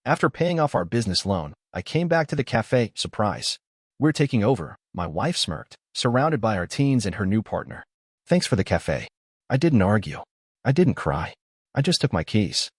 After paying off our business loan, I came back to the cafe, surprise. We're taking over, my wife smirked, surrounded by our teens and her new partner. Thanks for the cafe. I didn't argue. I didn't cry. I just took my keys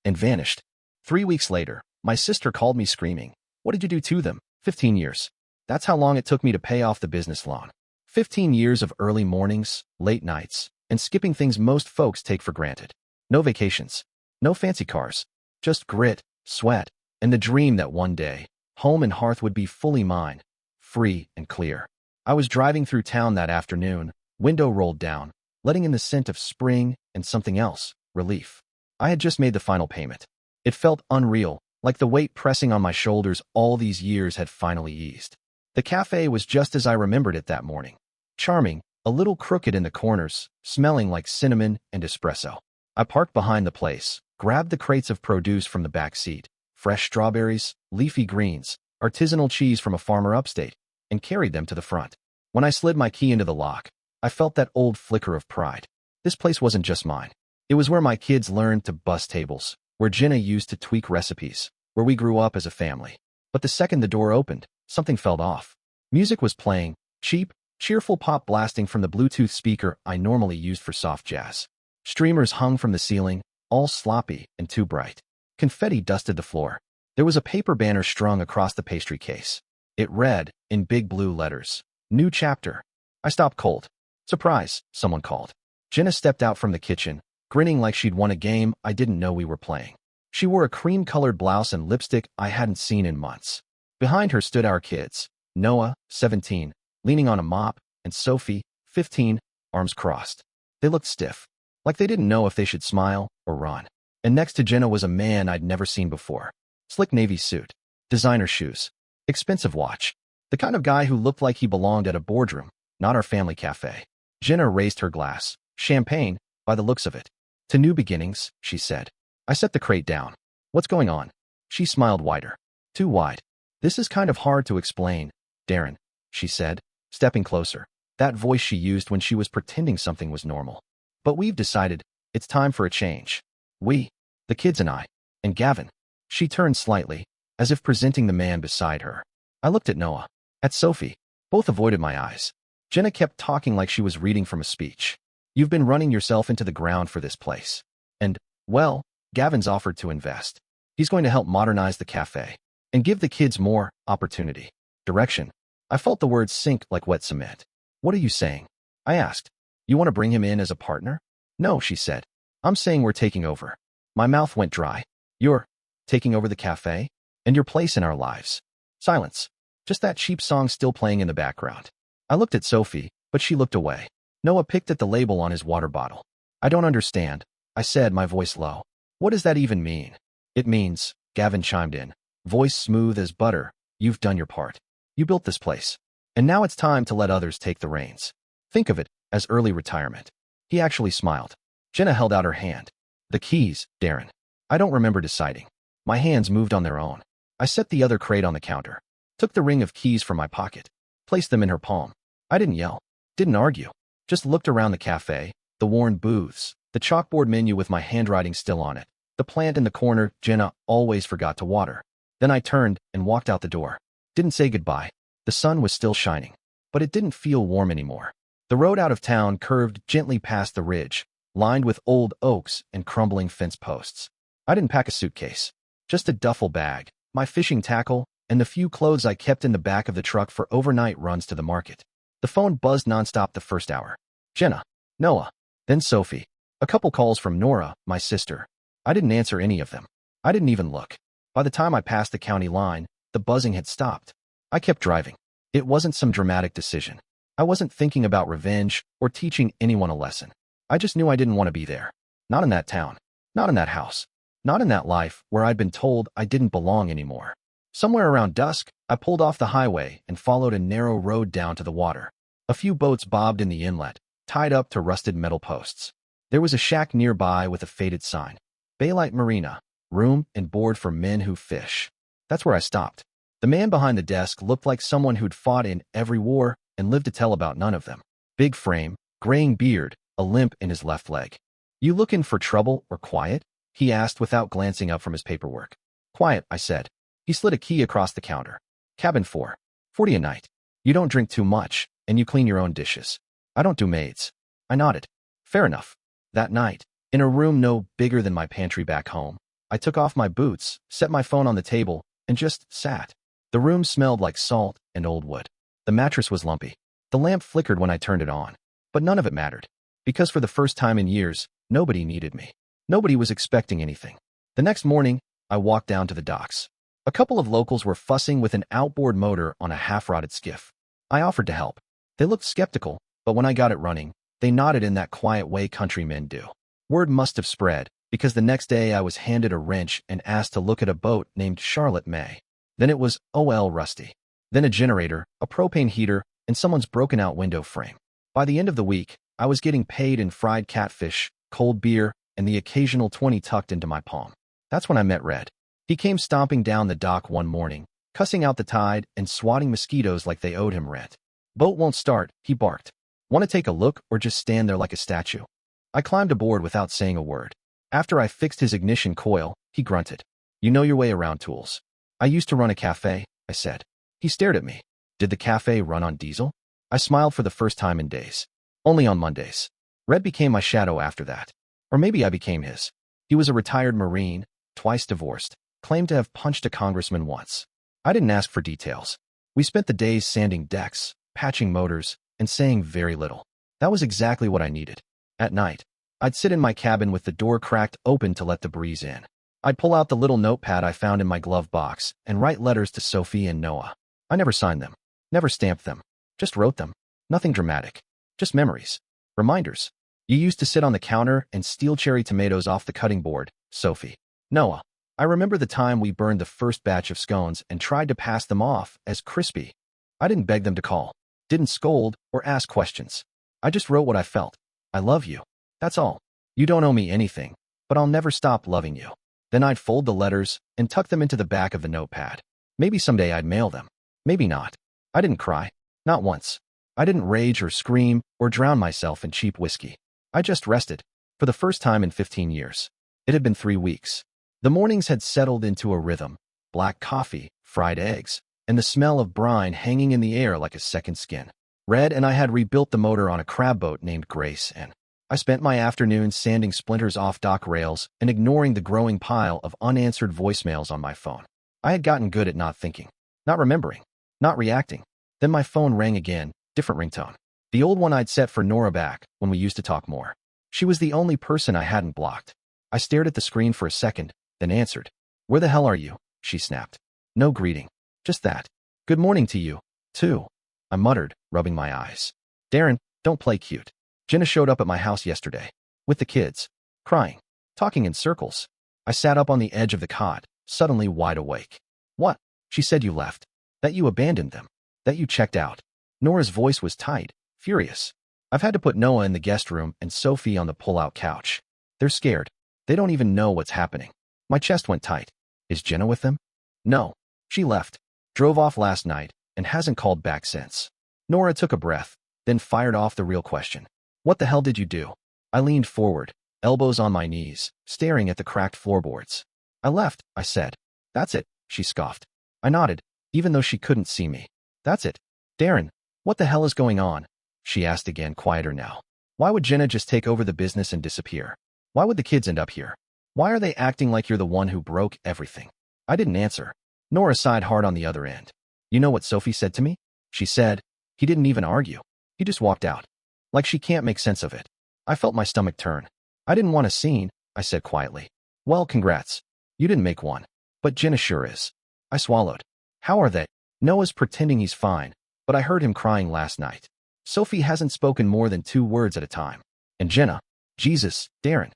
and vanished. 3 weeks later, my sister called me screaming. What did you do to them? 15 years. That's how long it took me to pay off the business loan. 15 years of early mornings, late nights, and skipping things most folks take for granted. No vacations. No fancy cars. Just grit, sweat, and the dream that one day, home and hearth would be fully mine, free and clear. I was driving through town that afternoon, window rolled down, letting in the scent of spring and something else, relief. I had just made the final payment. It felt unreal, like the weight pressing on my shoulders all these years had finally eased. The cafe was just as I remembered it that morning. Charming, a little crooked in the corners, smelling like cinnamon and espresso. I parked behind the place, grabbed the crates of produce from the back seat, fresh strawberries, leafy greens, artisanal cheese from a farmer upstate, and carried them to the front. When I slid my key into the lock, I felt that old flicker of pride. This place wasn't just mine. It was where my kids learned to bus tables, where Jenna used to tweak recipes, where we grew up as a family. But the second the door opened, something felt off. Music was playing, cheap, cheerful pop blasting from the Bluetooth speaker I normally used for soft jazz. Streamers hung from the ceiling, all sloppy and too bright. Confetti dusted the floor. There was a paper banner strung across the pastry case. It read, in big blue letters, "New Chapter." I stopped cold. "Surprise," someone called. Jenna stepped out from the kitchen, grinning like she'd won a game I didn't know we were playing. She wore a cream-colored blouse and lipstick I hadn't seen in months. Behind her stood our kids, Noah, 17, leaning on a mop, and Sophie, 15, arms crossed. They looked stiff, like they didn't know if they should smile or run. And next to Jenna was a man I'd never seen before. Slick navy suit, designer shoes, expensive watch. The kind of guy who looked like he belonged at a boardroom, not our family cafe. Jenna raised her glass. "Champagne, by the looks of it." "To new beginnings," she said. I set the crate down. "What's going on?" She smiled wider. Too wide. "This is kind of hard to explain, Darren," she said, stepping closer. That voice she used when she was pretending something was normal. "But we've decided it's time for a change. We, the kids and I, and Gavin." She turned slightly, as if presenting the man beside her. I looked at Noah, at Sophie. Both avoided my eyes. Jenna kept talking like she was reading from a speech. "You've been running yourself into the ground for this place. And, well, Gavin's offered to invest. He's going to help modernize the cafe and give the kids more opportunity, direction." I felt the words sink like wet cement. "What are you saying?" I asked. "You want to bring him in as a partner?" "No," she said. "I'm saying we're taking over." My mouth went dry. "You're taking over the cafe? And your place in our lives?" Silence. Just that cheap song still playing in the background. I looked at Sophie, but she looked away. Noah picked at the label on his water bottle. "I don't understand," I said, my voice low. "What does that even mean?" "It means," Gavin chimed in, voice smooth as butter, "you've done your part. You built this place. And now it's time to let others take the reins. Think of it as early retirement." He actually smiled. Jenna held out her hand. "The keys, Darren." I don't remember deciding. My hands moved on their own. I set the other crate on the counter, took the ring of keys from my pocket, placed them in her palm. I didn't yell, didn't argue, just looked around the cafe, the worn booths, the chalkboard menu with my handwriting still on it, the plant in the corner Jenna always forgot to water. Then I turned and walked out the door. Didn't say goodbye. The sun was still shining, but it didn't feel warm anymore. The road out of town curved gently past the ridge, lined with old oaks and crumbling fence posts. I didn't pack a suitcase, just a duffel bag, my fishing tackle, and the few clothes I kept in the back of the truck for overnight runs to the market. The phone buzzed nonstop the first hour. Jenna, Noah, then Sophie. A couple calls from Nora, my sister. I didn't answer any of them. I didn't even look. By the time I passed the county line, the buzzing had stopped. I kept driving. It wasn't some dramatic decision. I wasn't thinking about revenge or teaching anyone a lesson. I just knew I didn't want to be there. Not in that town. Not in that house. Not in that life where I'd been told I didn't belong anymore. Somewhere around dusk, I pulled off the highway and followed a narrow road down to the water. A few boats bobbed in the inlet, tied up to rusted metal posts. There was a shack nearby with a faded sign. Baylight Marina, room and board for men who fish. That's where I stopped. The man behind the desk looked like someone who'd fought in every war and lived to tell about none of them. Big frame, graying beard, a limp in his left leg. "You looking for trouble or quiet?" he asked without glancing up from his paperwork. Quiet, I said. He slid a key across the counter. Cabin 4. 40 a night. You don't drink too much, and you clean your own dishes. I don't do maids. I nodded. Fair enough. That night, in a room no bigger than my pantry back home, I took off my boots, set my phone on the table, and just sat. The room smelled like salt and old wood. The mattress was lumpy. The lamp flickered when I turned it on. But none of it mattered. Because for the first time in years, nobody needed me. Nobody was expecting anything. The next morning, I walked down to the docks. A couple of locals were fussing with an outboard motor on a half-rotted skiff. I offered to help. They looked skeptical, but when I got it running, they nodded in that quiet way countrymen do. Word must have spread, because the next day I was handed a wrench and asked to look at a boat named Charlotte May. Then it was OL Rusty. Then a generator, a propane heater, and someone's broken-out window frame. By the end of the week, I was getting paid in fried catfish, cold beer, and the occasional 20 tucked into my palm. That's when I met Red. He came stomping down the dock one morning, cussing out the tide and swatting mosquitoes like they owed him rent. Boat won't start, he barked. Want to take a look or just stand there like a statue? I climbed aboard without saying a word. After I fixed his ignition coil, he grunted. You know your way around tools. I used to run a cafe, I said. He stared at me. Did the cafe run on diesel? I smiled for the first time in days. Only on Mondays. Red became my shadow after that. Or maybe I became his. He was a retired Marine, twice divorced, claimed to have punched a congressman once. I didn't ask for details. We spent the days sanding decks, patching motors, and saying very little. That was exactly what I needed. At night, I'd sit in my cabin with the door cracked open to let the breeze in. I'd pull out the little notepad I found in my glove box and write letters to Sophie and Noah. I never signed them, never stamped them, just wrote them. Nothing dramatic, just memories, reminders. You used to sit on the counter and steal cherry tomatoes off the cutting board, Sophie. Noah. I remember the time we burned the first batch of scones and tried to pass them off as crispy. I didn't beg them to call, didn't scold or ask questions. I just wrote what I felt. I love you. That's all. You don't owe me anything, but I'll never stop loving you. Then I'd fold the letters and tuck them into the back of the notepad. Maybe someday I'd mail them. Maybe not. I didn't cry. Not once. I didn't rage or scream or drown myself in cheap whiskey. I just rested. For the first time in 15 years. It had been 3 weeks. The mornings had settled into a rhythm. Black coffee, fried eggs, and the smell of brine hanging in the air like a second skin. Red and I had rebuilt the motor on a crab boat named Grace, and I spent my afternoons sanding splinters off dock rails and ignoring the growing pile of unanswered voicemails on my phone. I had gotten good at not thinking, not remembering, not reacting. Then my phone rang again, different ringtone. The old one I'd set for Nora back when we used to talk more. She was the only person I hadn't blocked. I stared at the screen for a second, then answered. Where the hell are you? She snapped. No greeting. Just that. Good morning to you, too. I muttered, rubbing my eyes. Darren, don't play cute. Jenna showed up at my house yesterday. With the kids. Crying. Talking in circles. I sat up on the edge of the cot, suddenly wide awake. What? She said you left. That you abandoned them. That you checked out. Nora's voice was tight, furious. I've had to put Noah in the guest room and Sophie on the pull-out couch. They're scared. They don't even know what's happening. My chest went tight. Is Jenna with them? No. She left. Drove off last night and hasn't called back since. Nora took a breath, then fired off the real question. What the hell did you do? I leaned forward, elbows on my knees, staring at the cracked floorboards. I left, I said. That's it, she scoffed. I nodded, even though she couldn't see me. That's it. Darren, what the hell is going on? She asked again, quieter now. Why would Jenna just take over the business and disappear? Why would the kids end up here? Why are they acting like you're the one who broke everything? I didn't answer. Nora sighed hard on the other end. You know what Sophie said to me? She said, he didn't even argue. He just walked out. Like she can't make sense of it. I felt my stomach turn. I didn't want a scene, I said quietly. Well, congrats. You didn't make one. But Jenna sure is. I swallowed. How are they? Noah's pretending he's fine, but I heard him crying last night. Sophie hasn't spoken more than 2 words at a time. And Jenna, Jesus, Darren.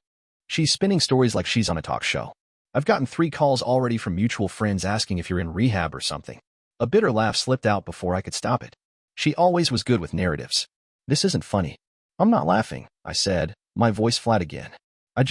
She's spinning stories like she's on a talk show. I've gotten 3 calls already from mutual friends asking if you're in rehab or something. A bitter laugh slipped out before I could stop it. She always was good with narratives. This isn't funny. I'm not laughing, I said, my voice flat again. I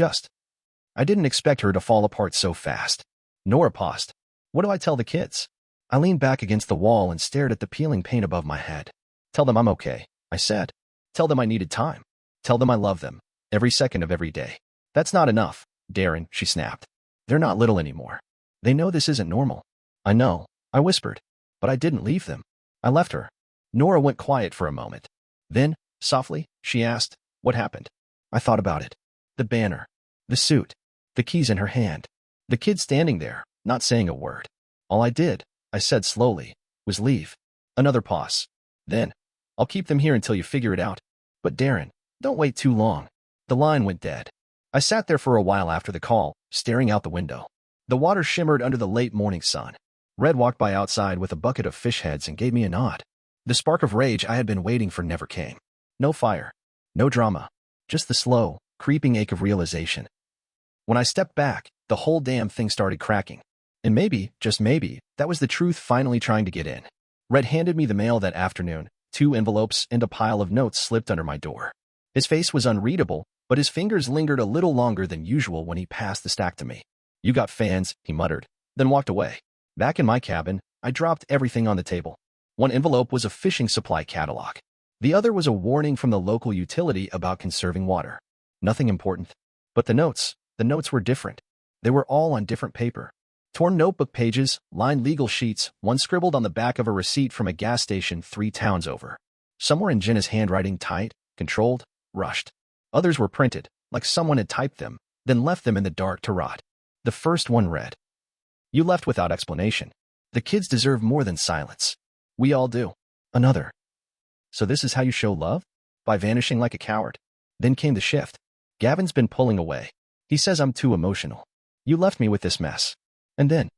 didn't expect her to fall apart so fast. Nora paused. What do I tell the kids? I leaned back against the wall and stared at the peeling paint above my head. Tell them I'm okay, I said. Tell them I needed time. Tell them I love them, every second of every day. That's not enough, Darren, she snapped. They're not little anymore. They know this isn't normal. I know, I whispered. But I didn't leave them. I left her. Nora went quiet for a moment. Then, softly, she asked, what happened? I thought about it. The banner. The suit. The keys in her hand. The kid standing there, not saying a word. All I did, I said slowly, was leave. Another pause. Then, I'll keep them here until you figure it out. But Darren, don't wait too long. The line went dead. I sat there for a while after the call, staring out the window. The water shimmered under the late morning sun. Red walked by outside with a bucket of fish heads and gave me a nod. The spark of rage I had been waiting for never came. No fire. No drama. Just the slow, creeping ache of realization. When I stepped back, the whole damn thing started cracking. And maybe, just maybe, that was the truth finally trying to get in. Red handed me the mail that afternoon, 2 envelopes and a pile of notes slipped under my door. His face was unreadable, but his fingers lingered a little longer than usual when he passed the stack to me. You got fans, he muttered, then walked away. Back in my cabin, I dropped everything on the table. One envelope was a fishing supply catalog. The other was a warning from the local utility about conserving water. Nothing important. But the notes were different. They were all on different paper. Torn notebook pages, lined legal sheets, one scribbled on the back of a receipt from a gas station 3 towns over. Some were in Jenna's handwriting, tight, controlled, rushed. Others were printed, like someone had typed them, then left them in the dark to rot. The first one read, "You left without explanation. The kids deserve more than silence. We all do." Another, "So this is how you show love? By vanishing like a coward." Then came the shift. "Gavin's been pulling away. He says I'm too emotional. You left me with this mess." And then,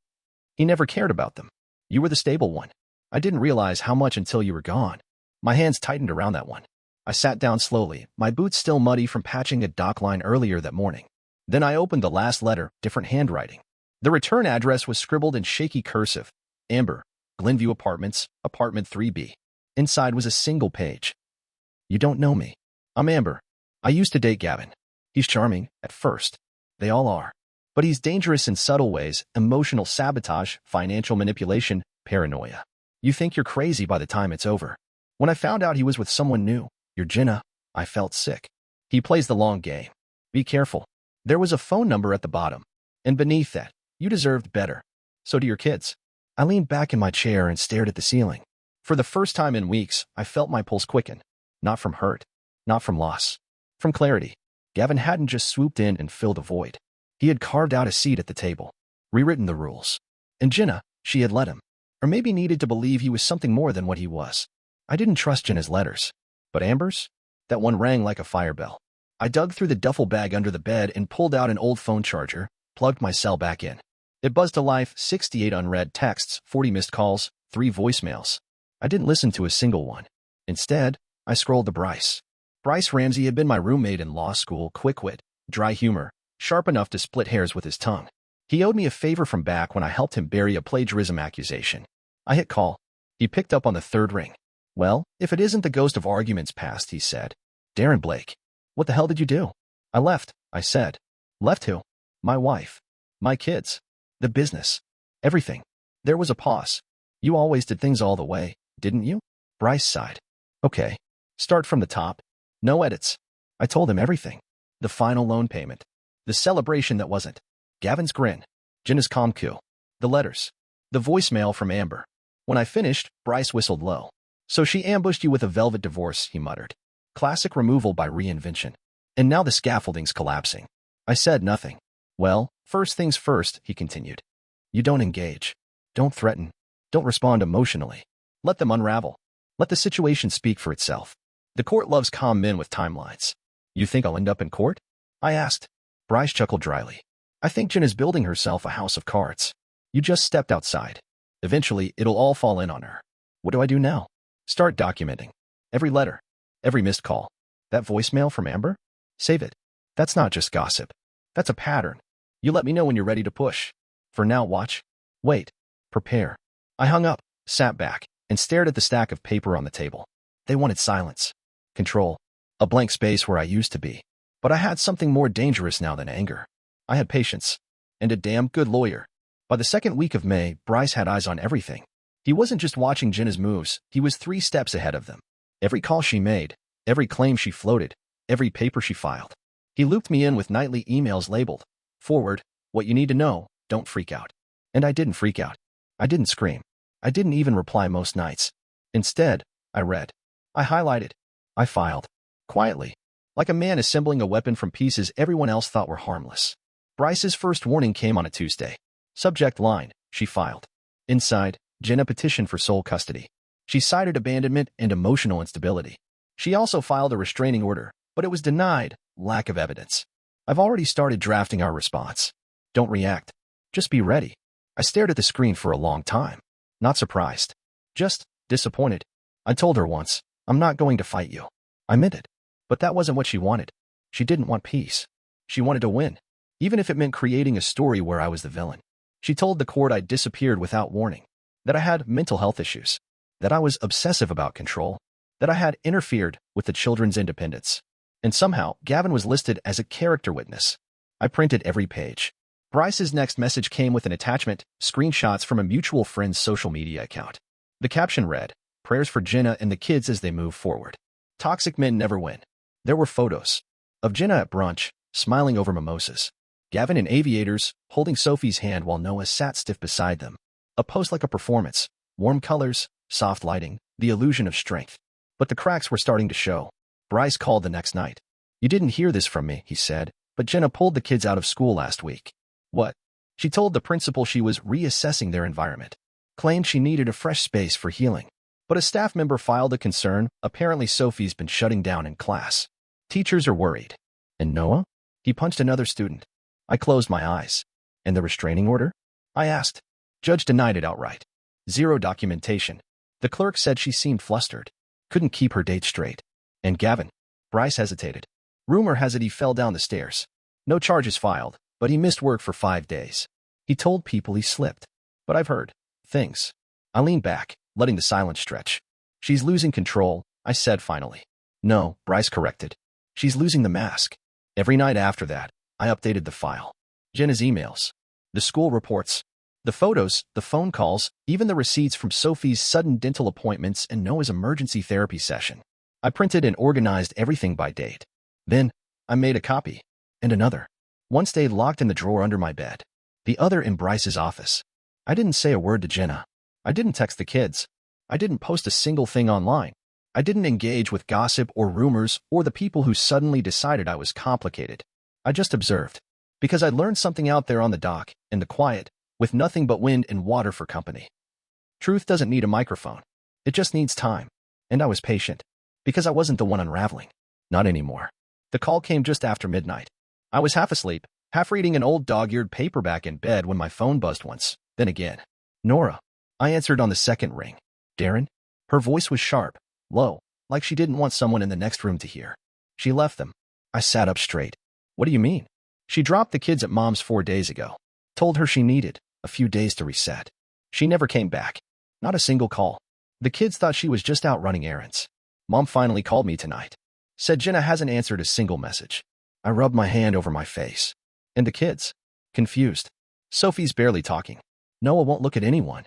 "He never cared about them. You were the stable one. I didn't realize how much until you were gone." My hands tightened around that one. I sat down slowly, my boots still muddy from patching a dock line earlier that morning. Then I opened the last letter, different handwriting. The return address was scribbled in shaky cursive. Amber, Glenview Apartments, Apartment 3B. Inside was a single page. "You don't know me. I'm Amber. I used to date Gavin. He's charming, at first. They all are. But he's dangerous in subtle ways, emotional sabotage, financial manipulation, paranoia. You think you're crazy by the time it's over. When I found out he was with someone new, your Jenna, I felt sick. He plays the long game. Be careful." There was a phone number at the bottom. And beneath that, "You deserved better. So do your kids." I leaned back in my chair and stared at the ceiling. For the first time in weeks, I felt my pulse quicken. Not from hurt. Not from loss. From clarity. Gavin hadn't just swooped in and filled a void. He had carved out a seat at the table. Rewritten the rules. And Jenna, she had let him. Or maybe needed to believe he was something more than what he was. I didn't trust Jenna's letters. But Amber's? That one rang like a fire bell. I dug through the duffel bag under the bed and pulled out an old phone charger, plugged my cell back in. It buzzed to life, 68 unread texts, 40 missed calls, 3 voicemails. I didn't listen to a single one. Instead, I scrolled to Bryce. Bryce Ramsey had been my roommate in law school, quick-wit, dry humor, sharp enough to split hairs with his tongue. He owed me a favor from back when I helped him bury a plagiarism accusation. I hit call. He picked up on the 3rd ring. "Well, if it isn't the ghost of arguments past," he said. "Darren Blake. What the hell did you do?" "I left," I said. "Left who?" "My wife. My kids. The business. Everything." There was a pause. "You always did things all the way, didn't you?" Bryce sighed. "Okay. Start from the top. No edits." I told him everything. The final loan payment. The celebration that wasn't. Gavin's grin. Jenna's calm coo. The letters. The voicemail from Amber. When I finished, Bryce whistled low. "So she ambushed you with a velvet divorce," he muttered. "Classic removal by reinvention. And now the scaffolding's collapsing." I said nothing. "Well, first things first," he continued. "You don't engage. Don't threaten. Don't respond emotionally. Let them unravel. Let the situation speak for itself. The court loves calm men with timelines." "You think I'll end up in court?" I asked. Bryce chuckled dryly. "I think Jen is building herself a house of cards. You just stepped outside. Eventually, it'll all fall in on her. What do I do now? Start documenting. Every letter. Every missed call. That voicemail from Amber? Save it. That's not just gossip. That's a pattern. You let me know when you're ready to push. For now, watch. Wait. Prepare." I hung up, sat back, and stared at the stack of paper on the table. They wanted silence. Control. A blank space where I used to be. But I had something more dangerous now than anger. I had patience. And a damn good lawyer. By the 2nd week of May, Bryce had eyes on everything. He wasn't just watching Jenna's moves, he was 3 steps ahead of them. Every call she made, every claim she floated, every paper she filed. He looped me in with nightly emails labeled, "Forward, what you need to know, don't freak out." And I didn't freak out. I didn't scream. I didn't even reply most nights. Instead, I read. I highlighted. I filed. Quietly. Like a man assembling a weapon from pieces everyone else thought were harmless. Bryce's first warning came on a Tuesday. Subject line, she filed. Inside, Jenna petitioned for sole custody. She cited abandonment and emotional instability. She also filed a restraining order, but it was denied, lack of evidence. I've already started drafting our response. Don't react. Just be ready. I stared at the screen for a long time. Not surprised. Just disappointed. I told her once, I'm not going to fight you. I meant it. But that wasn't what she wanted. She didn't want peace. She wanted to win, even if it meant creating a story where I was the villain. She told the court I'd disappeared without warning, that I had mental health issues, that I was obsessive about control, that I had interfered with the children's independence. And somehow, Gavin was listed as a character witness. I printed every page. Bryce's next message came with an attachment, screenshots from a mutual friend's social media account. The caption read, "Prayers for Jenna and the kids as they move forward. Toxic men never win." There were photos of Jenna at brunch, smiling over mimosas. Gavin in aviators, holding Sophie's hand while Noah sat stiff beside them. A post like a performance. Warm colors, soft lighting, the illusion of strength. But the cracks were starting to show. Bryce called the next night. "You didn't hear this from me," he said, "but Jenna pulled the kids out of school last week." What? She told the principal she was reassessing their environment. Claimed she needed a fresh space for healing. But a staff member filed a concern. Apparently Sophie's been shutting down in class. Teachers are worried. And Noah? He punched another student. I closed my eyes. And the restraining order? I asked. Judge denied it outright. Zero documentation. The clerk said she seemed flustered. Couldn't keep her date straight. And Gavin? Bryce hesitated. Rumor has it he fell down the stairs. No charges filed, but he missed work for 5 days. He told people he slipped. But I've heard things. I leaned back, letting the silence stretch. She's losing control, I said finally. No, Bryce corrected. She's losing the mask. Every night after that, I updated the file. Jenna's emails. The school reports. The photos, the phone calls, even the receipts from Sophie's sudden dental appointments and Noah's emergency therapy session. I printed and organized everything by date. Then, I made a copy. And another. One stayed locked in the drawer under my bed. The other in Bryce's office. I didn't say a word to Jenna. I didn't text the kids. I didn't post a single thing online. I didn't engage with gossip or rumors or the people who suddenly decided I was complicated. I just observed. Because I'd learned something out there on the dock, in the quiet, with nothing but wind and water for company. Truth doesn't need a microphone. It just needs time. And I was patient. Because I wasn't the one unraveling. Not anymore. The call came just after midnight. I was half asleep, half reading an old dog-eared paperback in bed when my phone buzzed once, then again. Nora. I answered on the second ring. Darren? Her voice was sharp, low, like she didn't want someone in the next room to hear. She left them. I sat up straight. What do you mean? She dropped the kids at Mom's 4 days ago. Told her she needed a few days to reset. She never came back. Not a single call. The kids thought she was just out running errands. Mom finally called me tonight. Said Jenna hasn't answered a single message. I rubbed my hand over my face. And the kids? Confused. Sophie's barely talking. Noah won't look at anyone.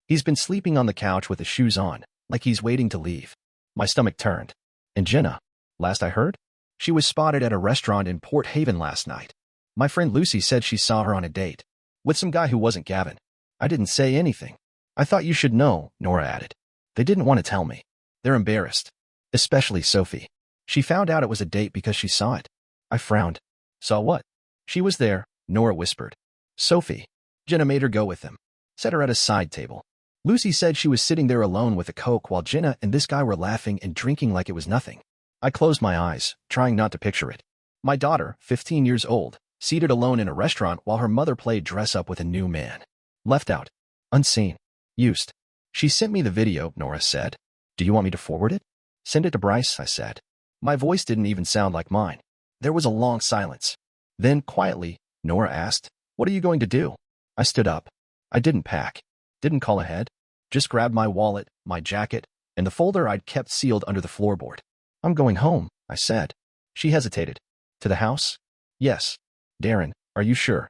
He's been sleeping on the couch with his shoes on, like he's waiting to leave. My stomach turned. And Jenna? Last I heard? She was spotted at a restaurant in Port Haven last night. My friend Lucy said she saw her on a date. With some guy who wasn't Gavin. I didn't say anything. I thought you should know, Nora added. They didn't want to tell me. They're embarrassed. Especially Sophie. She found out it was a date because she saw it. I frowned. Saw what? She was there, Nora whispered. Sophie. Jenna made her go with them. Set her at a side table. Lucy said she was sitting there alone with a Coke while Jenna and this guy were laughing and drinking like it was nothing. I closed my eyes, trying not to picture it. My daughter, 15 years old, seated alone in a restaurant while her mother played dress-up with a new man. Left out. Unseen. Used. She sent me the video, Nora said. Do you want me to forward it? Send it to Bryce, I said. My voice didn't even sound like mine. There was a long silence. Then, quietly, Nora asked, What are you going to do? I stood up. I didn't pack. Didn't call ahead. Just grabbed my wallet, my jacket, and the folder I'd kept sealed under the floorboard. I'm going home, I said. She hesitated. To the house? Yes. Darren, are you sure?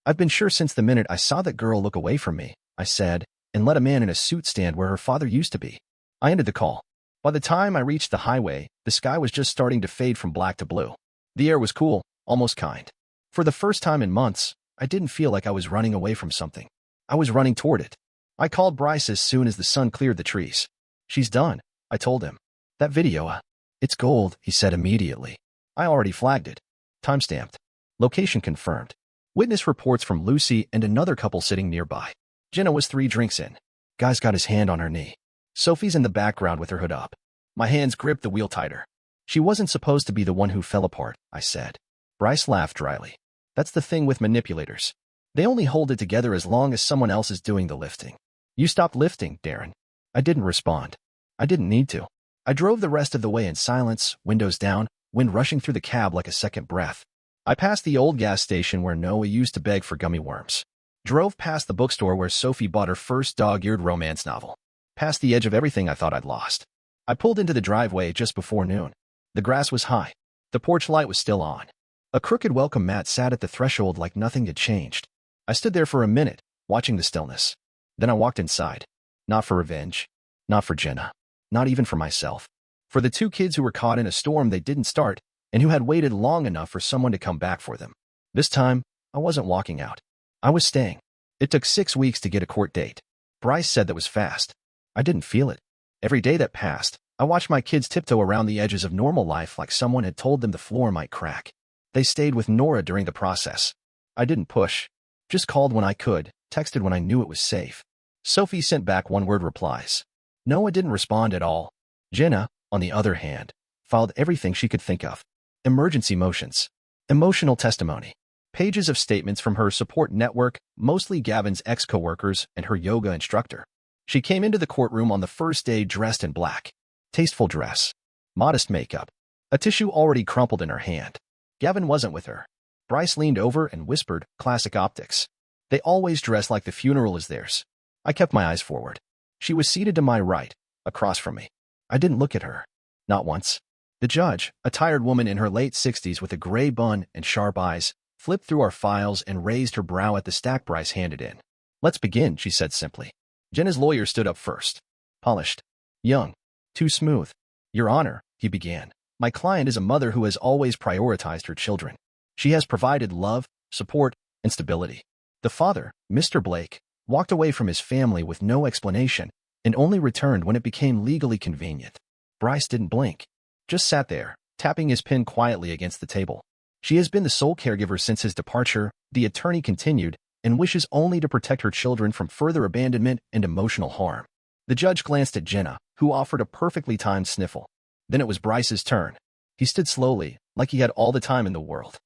I've been sure since the minute I saw that girl look away from me, I said, and let a man in a suit stand where her father used to be. I ended the call. By the time I reached the highway, the sky was just starting to fade from black to blue. The air was cool, almost kind. For the first time in months, I didn't feel like I was running away from something. I was running toward it. I called Bryce as soon as the sun cleared the trees. She's done, I told him. That video, it's gold, he said immediately. I already flagged it. Timestamped. Location confirmed. Witness reports from Lucy and another couple sitting nearby. Jenna was 3 drinks in. Guy's got his hand on her knee. Sophie's in the background with her hood up. My hands gripped the wheel tighter. She wasn't supposed to be the one who fell apart, I said. Bryce laughed dryly. That's the thing with manipulators. They only hold it together as long as someone else is doing the lifting. You stopped lifting, Darren. I didn't respond. I didn't need to. I drove the rest of the way in silence, windows down, wind rushing through the cab like a second breath. I passed the old gas station where Noah used to beg for gummy worms. Drove past the bookstore where Sophie bought her first dog-eared romance novel. Past the edge of everything I thought I'd lost. I pulled into the driveway just before noon. The grass was high. The porch light was still on. A crooked welcome mat sat at the threshold like nothing had changed. I stood there for a minute, watching the stillness. Then I walked inside. Not for revenge. Not for Jenna. Not even for myself. For the 2 kids who were caught in a storm they didn't start and who had waited long enough for someone to come back for them. This time, I wasn't walking out. I was staying. It took 6 weeks to get a court date. Bryce said that was fast. I didn't feel it. Every day that passed, I watched my kids tiptoe around the edges of normal life like someone had told them the floor might crack. They stayed with Nora during the process. I didn't push. Just called when I could, texted when I knew it was safe. Sophie sent back one-word replies. Noah didn't respond at all. Jenna, on the other hand, filed everything she could think of. Emergency motions. Emotional testimony. Pages of statements from her support network, mostly Gavin's ex-coworkers and her yoga instructor. She came into the courtroom on the first day dressed in black. Tasteful dress. Modest makeup. A tissue already crumpled in her hand. Gavin wasn't with her. Bryce leaned over and whispered, classic optics. They always dress like the funeral is theirs. I kept my eyes forward. She was seated to my right, across from me. I didn't look at her. Not once. The judge, a tired woman in her late 60s with a gray bun and sharp eyes, flipped through our files and raised her brow at the stack Bryce handed in. Let's begin, she said simply. Jenna's lawyer stood up first. Polished. Young. Too smooth. Your Honor, he began. My client is a mother who has always prioritized her children. She has provided love, support, and stability. The father, Mr. Blake, walked away from his family with no explanation and only returned when it became legally convenient. Bryce didn't blink. Just sat there, tapping his pen quietly against the table. She has been the sole caregiver since his departure, the attorney continued, and wishes only to protect her children from further abandonment and emotional harm. The judge glanced at Jenna, who offered a perfectly timed sniffle. Then it was Bryce's turn. He stood slowly, like he had all the time in the world.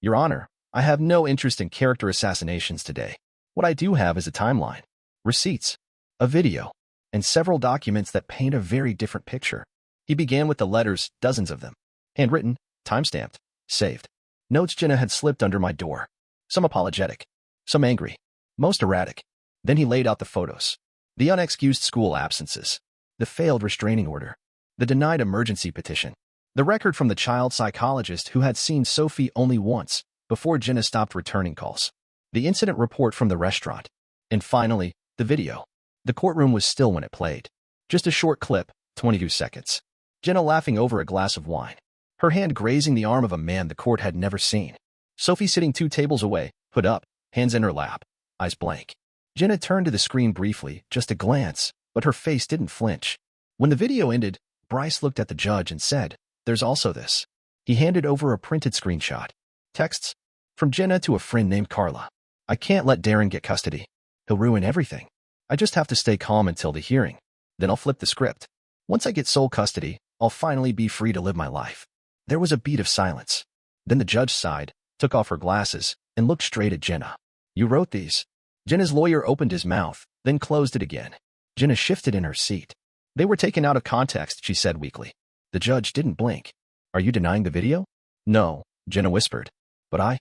Your Honor, I have no interest in character assassinations today. What I do have is a timeline, receipts, a video, and several documents that paint a very different picture. He began with the letters, dozens of them. Handwritten, timestamped, saved. Notes Jenna had slipped under my door. Some apologetic, some angry, most erratic. Then he laid out the photos. The unexcused school absences. The failed restraining order. The denied emergency petition. The record from the child psychologist who had seen Sophie only once before Jenna stopped returning calls. The incident report from the restaurant. And finally, the video. The courtroom was still when it played. Just a short clip, 22 seconds. Jenna laughing over a glass of wine. Her hand grazing the arm of a man the court had never seen. Sophie sitting 2 tables away, hood up, hands in her lap, eyes blank. Jenna turned to the screen briefly, just a glance, but her face didn't flinch. When the video ended, Bryce looked at the judge and said, "There's also this." He handed over a printed screenshot. Texts. From Jenna to a friend named Carla. I can't let Darren get custody. He'll ruin everything. I just have to stay calm until the hearing. Then I'll flip the script. Once I get sole custody, I'll finally be free to live my life. There was a beat of silence. Then the judge sighed, took off her glasses, and looked straight at Jenna. You wrote these. Jenna's lawyer opened his mouth, then closed it again. Jenna shifted in her seat. They were taken out of context, she said weakly. The judge didn't blink. Are you denying the video? No, Jenna whispered. But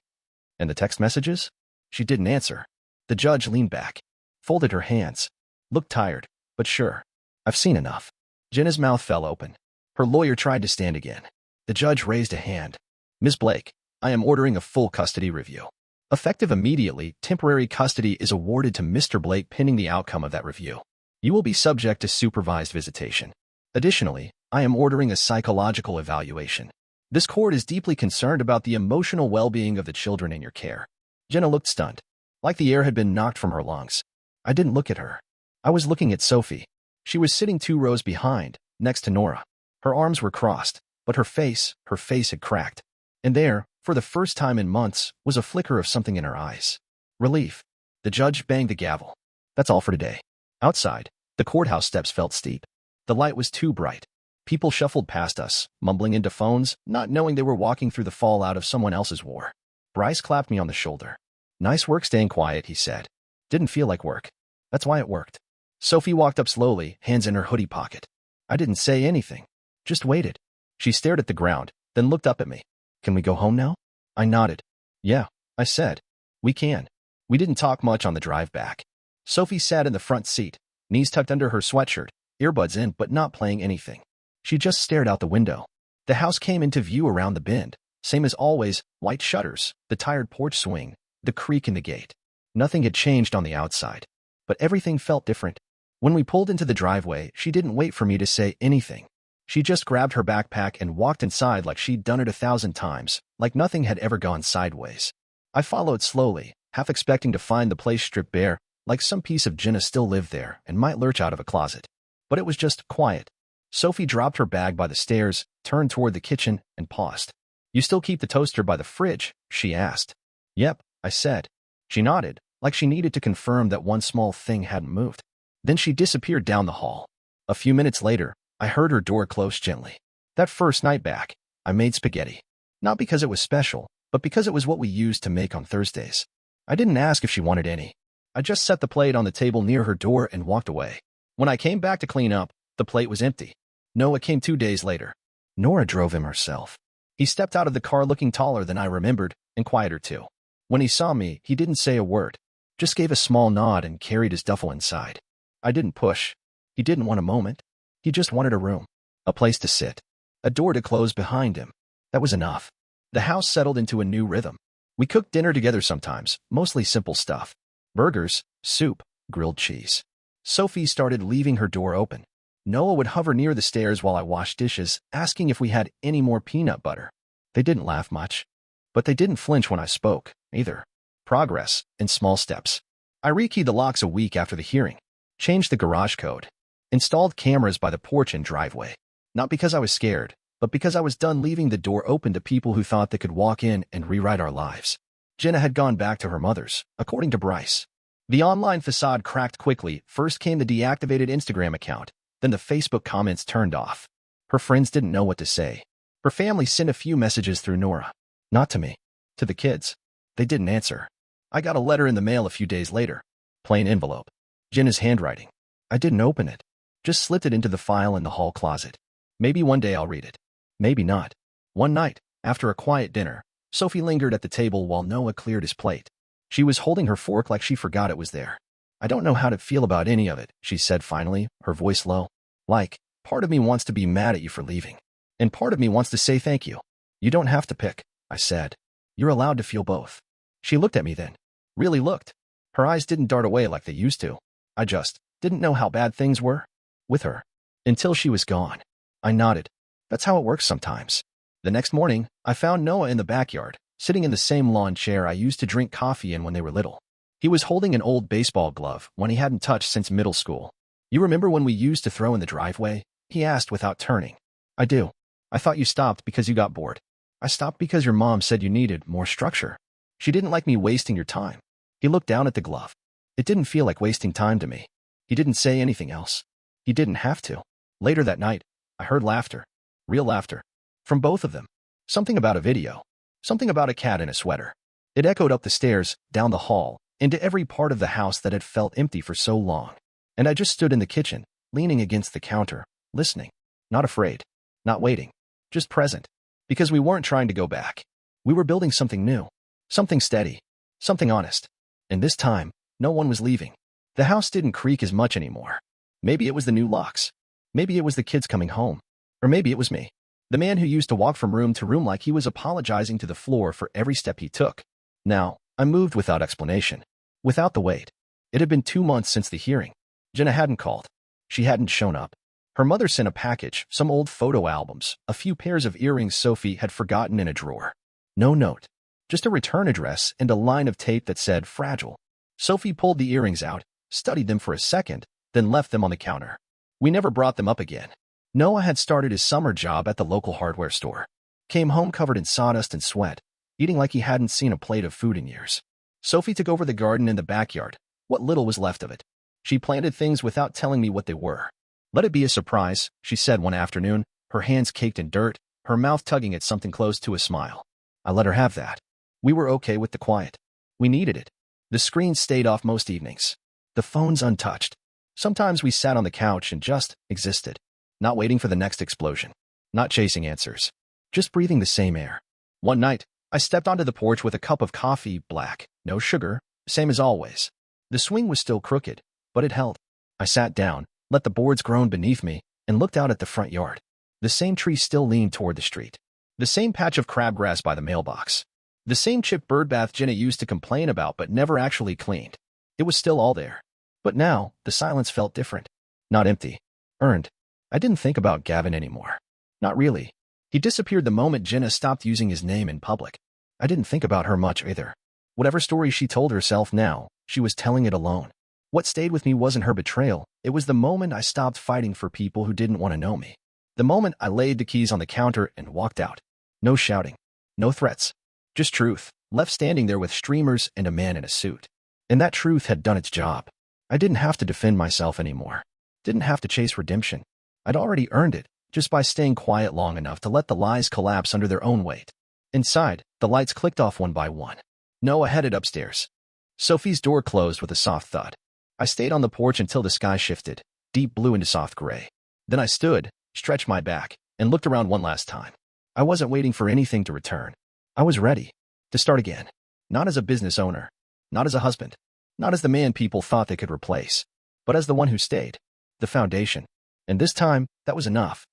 and the text messages? She didn't answer. The judge leaned back, folded her hands, looked tired, but sure. I've seen enough. Jenna's mouth fell open. Her lawyer tried to stand again. The judge raised a hand. Ms. Blake, I am ordering a full custody review. Effective immediately, temporary custody is awarded to Mr. Blake pending the outcome of that review. You will be subject to supervised visitation. Additionally, I am ordering a psychological evaluation. This court is deeply concerned about the emotional well-being of the children in your care. Jenna looked stunned, like the air had been knocked from her lungs. I didn't look at her. I was looking at Sophie. She was sitting 2 rows behind, next to Nora. Her arms were crossed, but her face had cracked. And there, for the first time in months, was a flicker of something in her eyes. Relief. The judge banged the gavel. That's all for today. Outside, the courthouse steps felt steep. The light was too bright. People shuffled past us, mumbling into phones, not knowing they were walking through the fallout of someone else's war. Bryce clapped me on the shoulder. Nice work staying quiet, he said. Didn't feel like work. That's why it worked. Sophie walked up slowly, hands in her hoodie pocket. I didn't say anything. Just waited. She stared at the ground, then looked up at me. Can we go home now? I nodded. Yeah, I said. We can. We didn't talk much on the drive back. Sophie sat in the front seat, knees tucked under her sweatshirt, earbuds in but not playing anything. She just stared out the window. The house came into view around the bend. Same as always, white shutters, the tired porch swing, the creak in the gate. Nothing had changed on the outside, but everything felt different. When we pulled into the driveway, she didn't wait for me to say anything. She just grabbed her backpack and walked inside like she'd done it 1,000 times, like nothing had ever gone sideways. I followed slowly, half expecting to find the place stripped bare, like some piece of Jenna still lived there and might lurch out of a closet. But it was just quiet. Sophie dropped her bag by the stairs, turned toward the kitchen, and paused. You still keep the toaster by the fridge? She asked. Yep, I said. She nodded, like she needed to confirm that one small thing hadn't moved. Then she disappeared down the hall. A few minutes later, I heard her door close gently. That first night back, I made spaghetti. Not because it was special, but because it was what we used to make on Thursdays. I didn't ask if she wanted any. I just set the plate on the table near her door and walked away. When I came back to clean up, the plate was empty. Noah came 2 days later. Nora drove him herself. He stepped out of the car looking taller than I remembered, and quieter too. When he saw me, he didn't say a word, just gave a small nod and carried his duffel inside. I didn't push. He didn't want a moment. He just wanted a room, a place to sit, a door to close behind him. That was enough. The house settled into a new rhythm. We cooked dinner together sometimes, mostly simple stuff. Burgers, soup, grilled cheese. Sophie started leaving her door open. Noah would hover near the stairs while I washed dishes, asking if we had any more peanut butter. They didn't laugh much, but they didn't flinch when I spoke, either. Progress, in small steps. I rekeyed the locks a week after the hearing, changed the garage code, installed cameras by the porch and driveway. Not because I was scared, but because I was done leaving the door open to people who thought they could walk in and rewrite our lives. Jenna had gone back to her mother's, according to Bryce. The online facade cracked quickly. First came the deactivated Instagram account, then the Facebook comments turned off. Her friends didn't know what to say. Her family sent a few messages through Nora. Not to me. To the kids. They didn't answer. I got a letter in the mail a few days later. Plain envelope. Jenna's handwriting. I didn't open it. Just slipped it into the file in the hall closet. Maybe one day I'll read it. Maybe not. One night, after a quiet dinner, Sophie lingered at the table while Noah cleared his plate. She was holding her fork like she forgot it was there. I don't know how to feel about any of it, she said finally, her voice low. Like, part of me wants to be mad at you for leaving. And part of me wants to say thank you. You don't have to pick, I said. You're allowed to feel both. She looked at me then. Really looked. Her eyes didn't dart away like they used to. I just didn't know how bad things were with her. Until she was gone. I nodded. That's how it works sometimes. The next morning, I found Noah in the backyard, sitting in the same lawn chair I used to drink coffee in when they were little. He was holding an old baseball glove, one he hadn't touched since middle school. You remember when we used to throw in the driveway? He asked without turning. I do. I thought you stopped because you got bored. I stopped because your mom said you needed more structure. She didn't like me wasting your time. He looked down at the glove. It didn't feel like wasting time to me. He didn't say anything else. He didn't have to. Later that night, I heard laughter. Real laughter. From both of them. Something about a video. Something about a cat in a sweater. It echoed up the stairs, down the hall, into every part of the house that had felt empty for so long. And I just stood in the kitchen, leaning against the counter, listening. Not afraid. Not waiting. Just present. Because we weren't trying to go back. We were building something new. Something steady. Something honest. And this time, no one was leaving. The house didn't creak as much anymore. Maybe it was the new locks. Maybe it was the kids coming home. Or maybe it was me. The man who used to walk from room to room like he was apologizing to the floor for every step he took. Now, I moved without explanation. Without the wait. It had been 2 months since the hearing. Jenna hadn't called. She hadn't shown up. Her mother sent a package, some old photo albums, a few pairs of earrings Sophie had forgotten in a drawer. No note. Just a return address and a line of tape that said fragile. Sophie pulled the earrings out, studied them for a second, then left them on the counter. We never brought them up again. Noah had started his summer job at the local hardware store. Came home covered in sawdust and sweat, eating like he hadn't seen a plate of food in years. Sophie took over the garden in the backyard, what little was left of it. She planted things without telling me what they were. Let it be a surprise, she said one afternoon, her hands caked in dirt, her mouth tugging at something close to a smile. I let her have that. We were okay with the quiet. We needed it. The screen stayed off most evenings. The phones untouched. Sometimes we sat on the couch and just existed, not waiting for the next explosion, not chasing answers, just breathing the same air. One night, I stepped onto the porch with a cup of coffee, black, no sugar, same as always. The swing was still crooked, but it held. I sat down, let the boards groan beneath me, and looked out at the front yard. The same tree still leaned toward the street. The same patch of crabgrass by the mailbox. The same chipped birdbath Jenna used to complain about but never actually cleaned. It was still all there. But now, the silence felt different. Not empty. Earned. I didn't think about Gavin anymore. Not really. He disappeared the moment Jenna stopped using his name in public. I didn't think about her much either. Whatever story she told herself now, she was telling it alone. What stayed with me wasn't her betrayal. It was the moment I stopped fighting for people who didn't want to know me. The moment I laid the keys on the counter and walked out. No shouting. No threats. Just truth, left standing there with streamers and a man in a suit. And that truth had done its job. I didn't have to defend myself anymore. Didn't have to chase redemption. I'd already earned it, just by staying quiet long enough to let the lies collapse under their own weight. Inside, the lights clicked off one by one. Noah headed upstairs. Sophie's door closed with a soft thud. I stayed on the porch until the sky shifted, deep blue into soft gray. Then I stood, stretched my back, and looked around one last time. I wasn't waiting for anything to return. I was ready to start again. Not as a business owner, not as a husband, not as the man people thought they could replace, but as the one who stayed, the foundation. And this time, that was enough.